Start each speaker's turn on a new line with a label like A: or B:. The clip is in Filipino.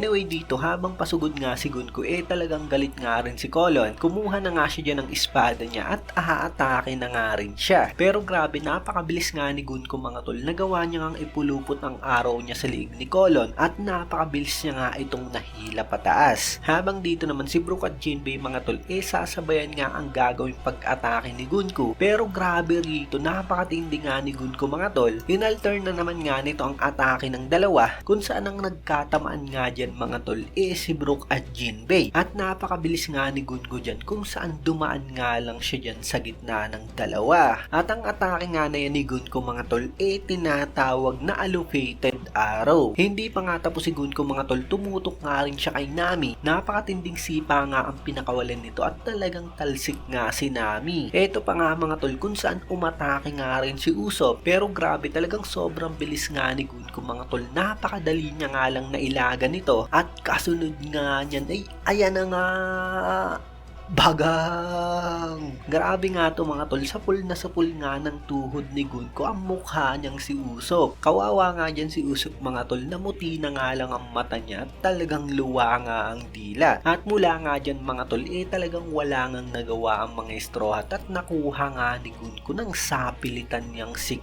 A: Anyway dito, habang pasugod nga si Gunko, talagang galit nga rin si Colon. Kumuha na nga siya dyan ng espada niya at aatake na nga rin siya. Pero grabe, napakabilis nga ni Gunko mga tol. Nagawa niya ngang ipulupot ang araw niya sa liig ni Colon at napakabilis niya nga itong nahila pataas. Habang dito naman si Brook at Jinbei mga tol, sasabayan nga ang gagawing pag-atake ni Gunko. Pero grabe rito, napakatindi nga ni Gunko mga tol. Inalter na naman nga nito ang atake ng dalawa, kung saan ang nagkatamaan nga dyan mga tol si Brook at Jinbei. At napakabilis nga ni Gunko dyan, kung saan dumaan nga lang siya dyan sa gitna ng dalawa. At ang atake nga na yan ni Gunko mga tol tinatawag na allocated arrow. Hindi pa nga tapos si Gunko mga tol, tumutok nga rin siya kay Nami. Napakatinding sipa nga ang pinakawalan nito at talagang talsik nga si Nami. Eto pa nga mga tol, kung saan umatake nga rin si Usopp. Pero grabe, talagang sobrang bilis nga ni Gunko mga tol. Napakadali niya nga lang nailaga nito. At kasunod nga niyan ayan na nga, bagang. Grabe nga to mga tol, sapul nga ng tuhod ni Gunko ang mukha niyang si Usopp. Kawawa nga dyan si Usopp mga tol, namuti na nga lang ang mata niya at talagang luwa nga ang dila. At mula nga dyan mga tol, talagang wala ngang nagawa ang mga Straw Hat at nakuha nga ni Gunko ng sapilitan niyang si